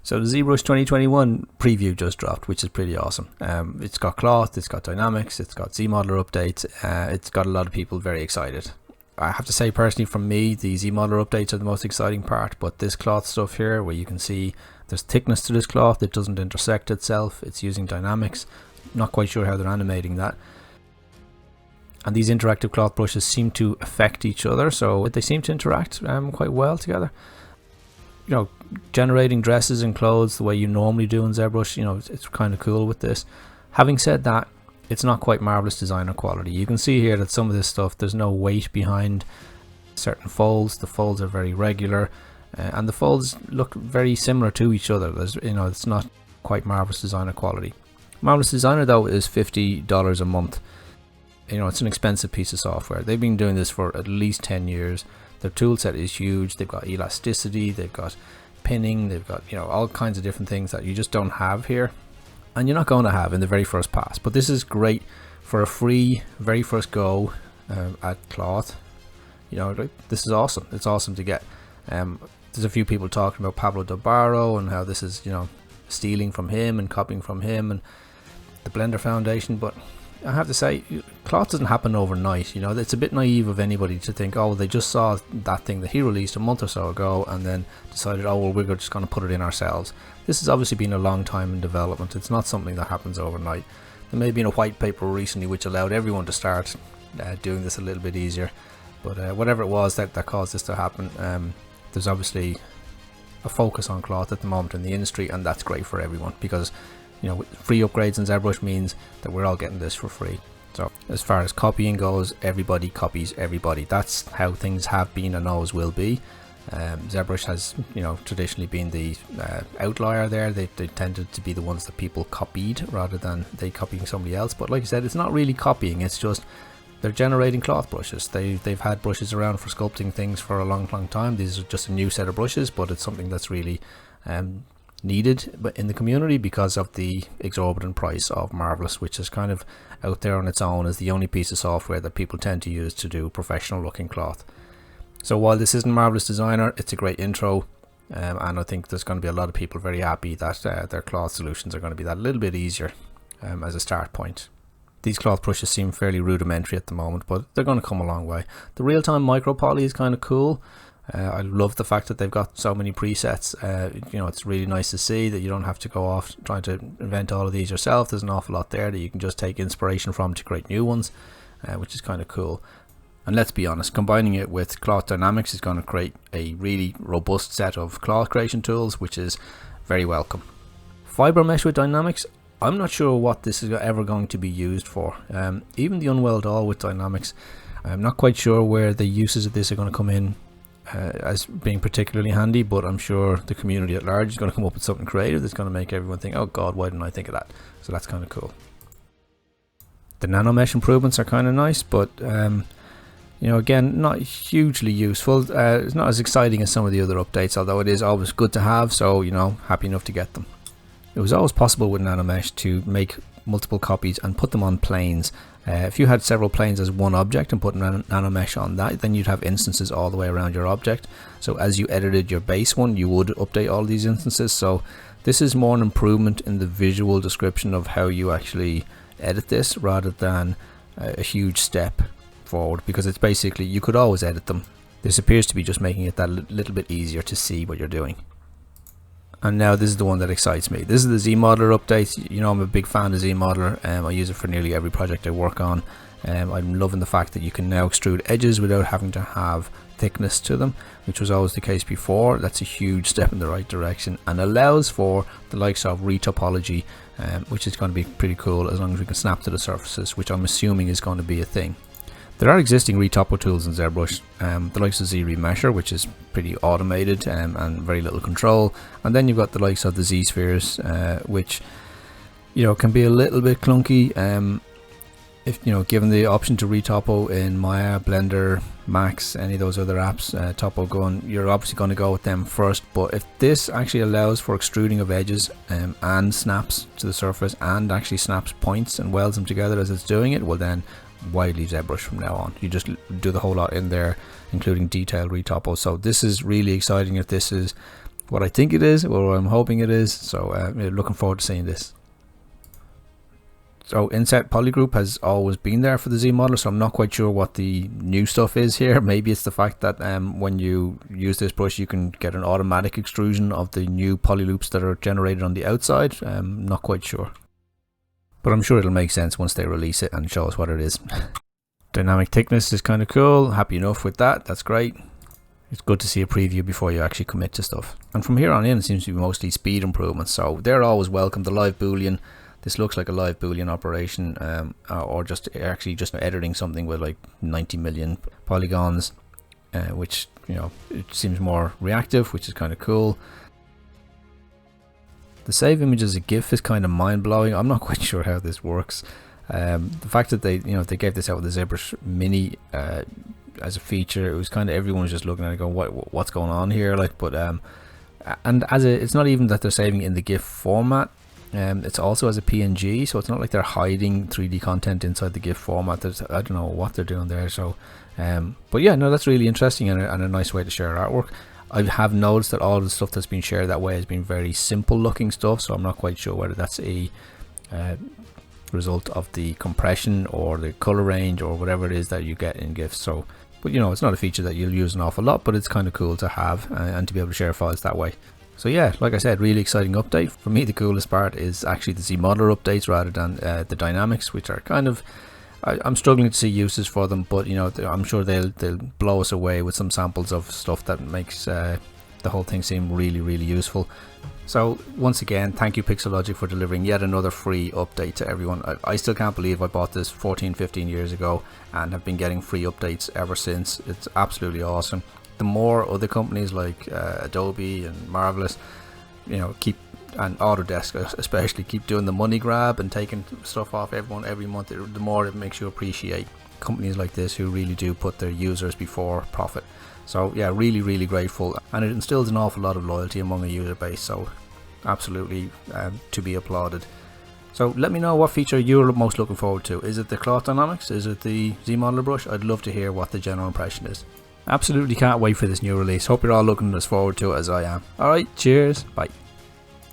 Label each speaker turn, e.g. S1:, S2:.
S1: So the ZBrush 2021 preview just dropped, which is pretty awesome. It's got cloth, it's got dynamics, it's got ZModeler updates. It's got a lot of people very excited. I have to say personally, from me, the ZModeler updates are the most exciting part, but this cloth stuff here, where you can see there's thickness to this cloth, it doesn't intersect itself, it's using dynamics. Not quite sure how they're animating that. And these interactive cloth brushes seem to affect each other, so they seem to interact quite well together. You know, generating dresses and clothes the way you normally do in ZBrush, you know, it's kind of cool with this. Having said that, it's not quite marvelous designer quality. You can see here that some of this stuff, there's no weight behind certain folds. The folds are very regular, and the folds look very similar to each other. There's, you know, it's not quite marvelous designer quality. Marvelous Designer though is $50 a month. You know, it's an expensive piece of software. They've been doing this for at least 10 years. Their tool set is huge. They've got elasticity, they've got pinning, they've got, you know, all kinds of different things that you just don't have here, and you're not going to have in the very first pass. But this is great for a free very first go at cloth. You know, this is awesome. It's awesome to get. There's a few people talking about Pablo Dobarro and how this is, you know, stealing from him and copying from him and the Blender Foundation, but I have to say, cloth doesn't happen overnight. You know, it's a bit naive of anybody to think, oh, they just saw that thing that he released a month or so ago and then decided, oh, well, we're just going to put it in ourselves. This has obviously been a long time in development. It's not something that happens overnight. There may have been a white paper recently which allowed everyone to start doing this a little bit easier, but whatever it was that caused this to happen, there's obviously a focus on cloth at the moment in the industry, and that's great for everyone, because, you know, free upgrades in ZBrush means that we're all getting this for free. So as far as copying goes, everybody copies everybody. That's how things have been and always will be. ZBrush has, you know, traditionally been the outlier there. They tended to be the ones that people copied rather than they copying somebody else. But like I said, it's not really copying. It's just they're generating cloth brushes. They've had brushes around for sculpting things for a long time. These are just a new set of brushes, but it's something that's really needed but in the community because of the exorbitant price of Marvelous, which is kind of out there on its own as the only piece of software that people tend to use to do professional looking cloth. So while this isn't Marvelous Designer, it's a great intro, and I think there's going to be a lot of people very happy that their cloth solutions are going to be that little bit easier as a start point. These cloth brushes seem fairly rudimentary at the moment, but they're going to come a long way. The real-time micro poly is kind of cool. I love the fact that they've got so many presets. You know, it's really nice to see that you don't have to go off trying to invent all of these yourself. There's an awful lot there that you can just take inspiration from to create new ones, which is kind of cool. And let's be honest, combining it with cloth dynamics is going to create a really robust set of cloth creation tools, which is very welcome. Fiber mesh with dynamics, I'm not sure what this is ever going to be used for. Even the Unwell doll with dynamics, I'm not quite sure where the uses of this are going to come in as being particularly handy, but I'm sure the community at large is going to come up with something creative that's going to make everyone think, oh god, why didn't I think of that? So that's kind of cool. The Nanomesh improvements are kind of nice, but you know, again, not hugely useful. It's not as exciting as some of the other updates, although it is always good to have, so, you know, happy enough to get them. It was always possible with Nanomesh to make multiple copies and put them on planes. If you had several planes as one object and put Nanomesh on that, then you'd have instances all the way around your object. So as you edited your base one, you would update all these instances. So this is more an improvement in the visual description of how you actually edit this, rather than a huge step forward, because it's basically, you could always edit them. This appears to be just making it that little bit easier to see what you're doing. And now this is the one that excites me. This is the ZModeler update. You know, I'm a big fan of ZModeler. I use it for nearly every project I work on. I'm loving the fact that you can now extrude edges without having to have thickness to them, which was always the case before. That's a huge step in the right direction and allows for the likes of retopology, which is going to be pretty cool as long as we can snap to the surfaces, which I'm assuming is going to be a thing. There are existing retopo tools in ZBrush, the likes of ZRemesher, which is pretty automated and very little control, and then you've got the likes of the Z-spheres, which, you know, can be a little bit clunky. If, you know, given the option to retopo in Maya, Blender, Max, any of those other apps, Topo Gun, you're obviously going to go with them first. But if this actually allows for extruding of edges and snaps to the surface, and actually snaps points and welds them together as it's doing it, well then, why leave ZBrush from now on? You just do the whole lot in there, including detailed retopo. So this is really exciting if this is what I think it is or what I'm hoping it is. So looking forward to seeing this. So inset Polygroup has always been there for the ZModeler, so I'm not quite sure what the new stuff is here. Maybe it's the fact that when you use this brush you can get an automatic extrusion of the new polyloops that are generated on the outside. I'm not quite sure, but I'm sure it'll make sense once they release it and show us what it is. Dynamic thickness is kind of cool. Happy enough with that. That's great. It's good to see a preview before you actually commit to stuff. And from here on in it seems to be mostly speed improvements, so they're always welcome. The live boolean, this looks like a live boolean operation, or just editing something with like 90 million polygons, which, you know, it seems more reactive, which is kind of cool. The save image as a GIF is kind of mind-blowing. I'm not quite sure how this works. The fact that they gave this out with the ZBrush Mini as a feature, it was kind of, everyone was just looking at it going, what's going on here, like. But and it's not even that they're saving in the GIF format. It's also as a PNG, so it's not like they're hiding 3D content inside the GIF format. I don't know what they're doing there. So, but yeah, no, that's really interesting and a nice way to share artwork. I have noticed that all the stuff that's been shared that way has been very simple looking stuff, so I'm not quite sure whether that's a result of the compression or the color range or whatever it is that you get in GIFs. So, but you know, it's not a feature that you'll use an awful lot, but it's kind of cool to have and to be able to share files that way. So yeah, like I said, really exciting update. For me, the coolest part is actually the ZModeler updates rather than the dynamics, which are kind of, I'm struggling to see uses for them, but you know, I'm sure they'll blow us away with some samples of stuff that makes the whole thing seem really, really useful. So once again, thank you Pixelogic for delivering yet another free update to everyone. I still can't believe I bought this 14-15 years ago and have been getting free updates ever since. It's absolutely awesome. The more other companies like Adobe and Marvelous, you know, and Autodesk especially keep doing the money grab and taking stuff off everyone every month, the more it makes you appreciate companies like this who really do put their users before profit. So yeah, really, really grateful, and it instills an awful lot of loyalty among a user base, so absolutely to be applauded. So let me know what feature you're most looking forward to. Is it the cloth dynamics? Is it the ZModeler brush? I'd love to hear what the general impression is. Absolutely can't wait for this new release. Hope you're all looking as forward to it as I am. Alright, cheers, bye.